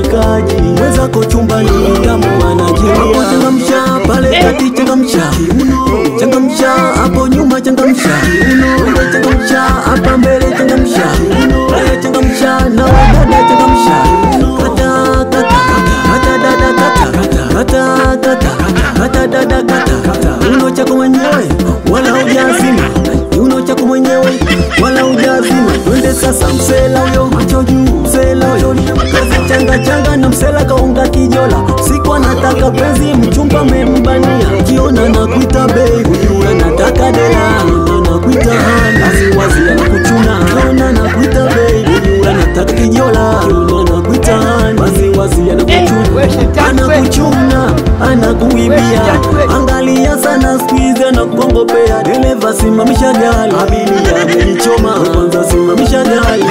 mshikaji wenzako chumbani damu anakilia. Changamsha pale kati, changamsha changamsha hapo nyuma, changamsha changamsha hapa mbele, changamsha changamsha na wadada, changamsha kata kata kata dada kata kata kata dada kata. Uno chako mwenyewe wala hujazima, uno chako mwenyewe wala hujazima. Twende sasa msela huyo macho juu, msela huyo kazi changa changa na msela kaunga kijola. Siku anataka penzi mchumba membania, kiona nakuita baby unataka dela, nakuita hana wazi anakuchuna, kiona nakuita baby unataka kijola, kiona nakuita hana wazi anakuchuna, anakuchuna anakuibia. Angalia sana squeeze anakongopea, dereva simamisha gari, abiria amenichoma, kwanza simamisha gari.